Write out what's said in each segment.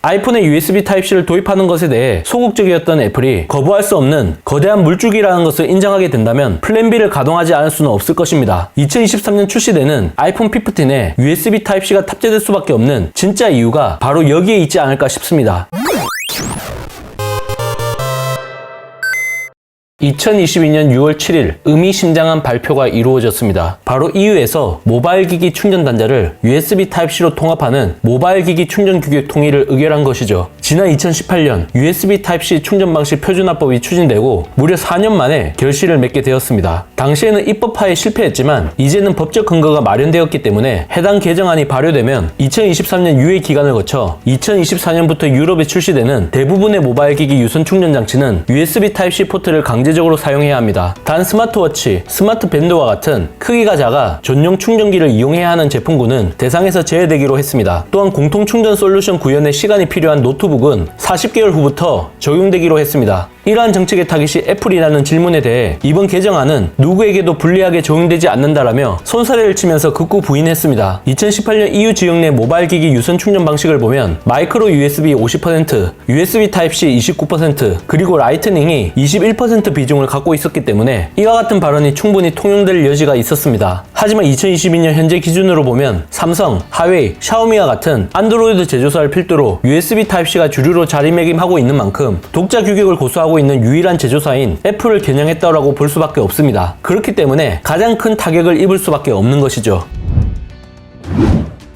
아이폰에 USB Type-C를 도입하는 것에 대해 소극적이었던 애플이 거부할 수 없는 거대한 물줄기라는 것을 인정하게 된다면 플랜 B를 가동하지 않을 수는 없을 것입니다. 2023년 출시되는 아이폰 15에 USB Type-C가 탑재될 수밖에 없는 진짜 이유가 바로 여기에 있지 않을까 싶습니다. 2022년 6월 7일 의미심장한 발표가 이루어졌습니다. 바로 EU에서 모바일 기기 충전 단자를 USB Type-C로 통합하는 모바일 기기 충전 규격 통일을 의결한 것이죠. 지난 2018년 USB Type-C 충전 방식 표준화법이 추진되고 무려 4년 만에 결실을 맺게 되었습니다. 당시에는 입법화에 실패했지만 이제는 법적 근거가 마련되었기 때문에 해당 개정안이 발효되면 2023년 유예 기간을 거쳐 2024년부터 유럽에 출시되는 대부분의 모바일 기기 유선 충전 장치는 USB Type-C 포트를 강제적으로 사용해야 합니다. 단 스마트워치, 스마트 밴드와 같은 크기가 작아 전용 충전기를 이용해야 하는 제품군은 대상에서 제외되기로 했습니다. 또한 공통 충전 솔루션 구현에 시간이 필요한 노트북은 40개월 후부터 적용되기로 했습니다. 이러한 정책의 타깃이 애플이라는 질문에 대해 이번 개정안은 누구에게도 불리하게 적용되지 않는다라며 손사래를 치면서 극구 부인했습니다. 2018년 EU 지역 내 모바일 기기 유선 충전 방식을 보면 마이크로 USB 50%, USB Type-C 29%, 그리고 라이트닝이 21% 비중을 갖고 있었기 때문에 이와 같은 발언이 충분히 통용될 여지가 있었습니다. 하지만 2022년 현재 기준으로 보면 삼성, 하웨이, 샤오미와 같은 안드로이드 제조사를 필두로 USB Type-C가 주류로 자리매김하고 있는 만큼 독자 규격을 고수하고 있는 유일한 제조사인 애플을 겨냥했다라고 볼 수밖에 없습니다. 그렇기 때문에 가장 큰 타격을 입을 수밖에 없는 것이죠.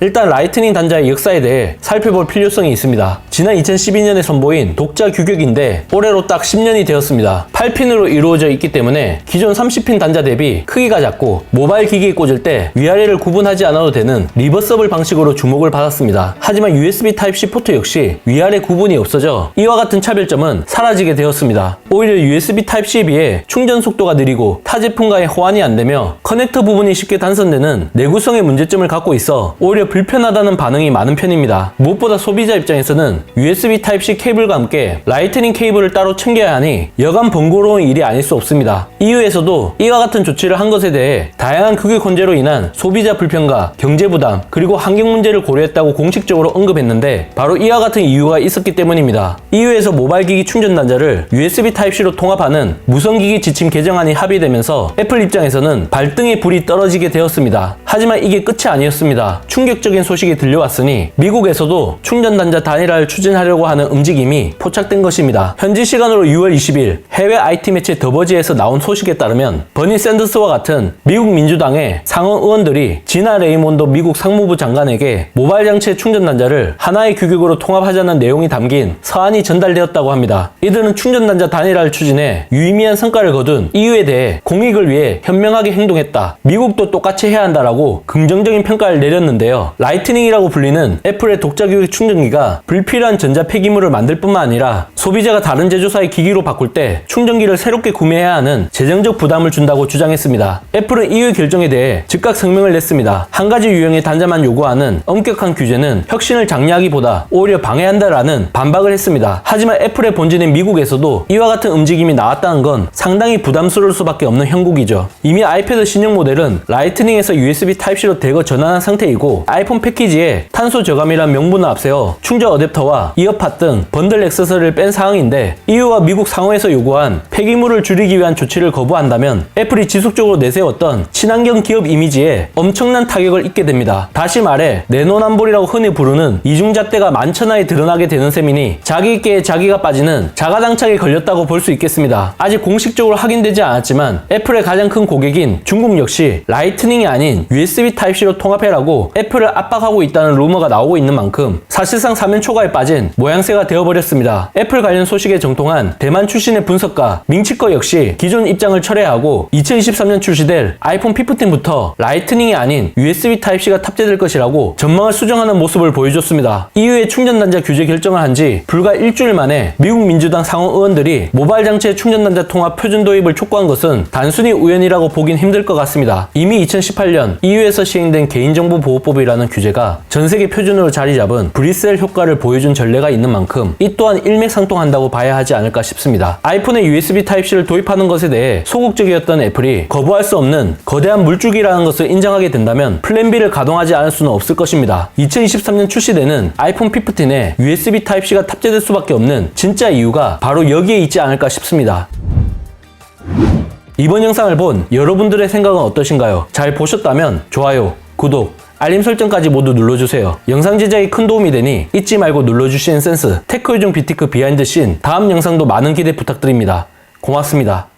일단 라이트닝 단자의 역사에 대해 살펴볼 필요성이 있습니다. 지난 2012년에 선보인 독자 규격인데 올해로 딱 10년이 되었습니다. 8핀으로 이루어져 있기 때문에 기존 30핀 단자 대비 크기가 작고 모바일 기기에 꽂을 때 위아래를 구분하지 않아도 되는 리버서블 방식으로 주목을 받았습니다. 하지만 USB Type-C 포트 역시 위아래 구분이 없어져 이와 같은 차별점은 사라지게 되었습니다. 오히려 USB Type-C에 비해 충전 속도가 느리고 타 제품과의 호환이 안되며 커넥터 부분이 쉽게 단선되는 내구성의 문제점을 갖고 있어 오히려 불편하다는 반응이 많은 편입니다. 무엇보다 소비자 입장에서는 USB Type-C 케이블과 함께 라이트닝 케이블을 따로 챙겨야 하니 여간 번거로운 일이 아닐 수 없습니다. EU에서도 이와 같은 조치를 한 것에 대해 다양한 규격 혼재로 인한 소비자 불편과 경제 부담 그리고 환경 문제를 고려했다고 공식적으로 언급했는데 바로 이와 같은 이유가 있었기 때문입니다. EU에서 모바일 기기 충전 단자를 USB Type-C로 통합하는 무선기기 지침 개정안이 합의되면서 애플 입장에서는 발등에 불이 떨어지게 되었습니다. 하지만 이게 끝이 아니었습니다. 충격적인 소식이 들려왔으니 미국에서도 충전 단자 단일화를 추진하려고 하는 움직임이 포착된 것입니다. 현지 시간으로 6월 20일 해외 IT 매체 더버지에서 나온 소식에 따르면 버니 샌더스와 같은 미국 민주당의 상원 의원들이 지나 레이몬드 미국 상무부 장관에게 모바일 장치의 충전 단자를 하나의 규격으로 통합하자는 내용이 담긴 서한이 전달되었다고 합니다. 이들은 충전 단자 단일화를 추진해 유의미한 성과를 거둔 EU에 대해 공익을 위해 현명하게 행동했다. 미국도 똑같이 해야 한다라고 긍정적인 평가를 내렸는데요. 라이트닝이라고 불리는 애플의 독자 규격 충전기가 불필요한 전자 폐기물을 만들 뿐만 아니라 소비자가 다른 제조사의 기기로 바꿀 때 충전기를 새롭게 구매해야 하는 재정적 부담을 준다고 주장했습니다. 애플은 EU 결정에 대해 즉각 성명을 냈습니다. 한 가지 유형의 단자만 요구하는 엄격한 규제는 혁신을 장려하기보다 오히려 방해한다라는 반박을 했습니다. 하지만 애플의 본진인 미국에서도 이와 같은 움직임이 나왔다는 건 상당히 부담스러울 수밖에 없는 형국이죠. 이미 아이패드 신형 모델은 라이트닝에서 USB Type-C로 대거 전환한 상태이고 아이폰 패키지에 탄소 저감이란 명분을 앞세워 충전 어댑터와 이어팟 등 번들 액세서리를 뺀 상황인데 EU와 미국 상호에서 요구한 폐기물을 줄이기 위한 조치를 거부한다면 애플이 지속적으로 내세웠던 친환경 기업 이미지에 엄청난 타격을 입게 됩니다. 다시 말해 내노남불이라고 흔히 부르는 이중잣대가 만천하에 드러나게 되는 셈이니 자기있게 자기가 빠지는 자가당착에 걸렸다고 볼 수 있겠습니다. 아직 공식적으로 확인되지 않았지만 애플의 가장 큰 고객인 중국 역시 라이트닝이 아닌 USB Type-C로 통합해라고 애플을 압박하고 있다는 루머가 나오고 있는 만큼 사실상 사면 초과에 빠진 모양새가 되어버렸습니다. 애플 관련 소식에 정통한 대만 출신의 분석가 밍치커 역시 기존 입장을 철회하고 2023년 출시될 아이폰 15부터 라이트닝이 아닌 USB Type-C가 탑재될 것이라고 전망을 수정하는 모습을 보여줬습니다. EU의 충전 단자 규제 결정을 한 지 불과 일주일 만에 미국 민주당 상원 의원들이 모바일 장치의 충전 단자 통합 표준 도입을 촉구한 것은 단순히 우연이라고 보긴 힘들 것 같습니다. 이미 2018년 EU에서 시행된 개인정보보호법이라는 구독이라는 규제가 전 세계 표준으로 자리 잡은 브리셀 효과를 보여준 전례가 있는 만큼 이 또한 일맥상통한다고 봐야 하지 않을까 싶습니다. 아이폰에 USB Type-C를 도입하는 것에 대해 소극적이었던 애플이 거부할 수 없는 거대한 물줄기라는 것을 인정하게 된다면 플랜 B를 가동하지 않을 수는 없을 것입니다. 2023년 출시되는 아이폰 15에 USB Type-C가 탑재될 수밖에 없는 진짜 이유가 바로 여기에 있지 않을까 싶습니다. 이번 영상을 본 여러분들의 생각은 어떠신가요? 잘 보셨다면 좋아요, 구독, 알림 설정까지 모두 눌러주세요. 영상 제작에 큰 도움이 되니 잊지 말고 눌러주시는 센스. 테크 요정 비티크 비하인드 씬 다음 영상도 많은 기대 부탁드립니다. 고맙습니다.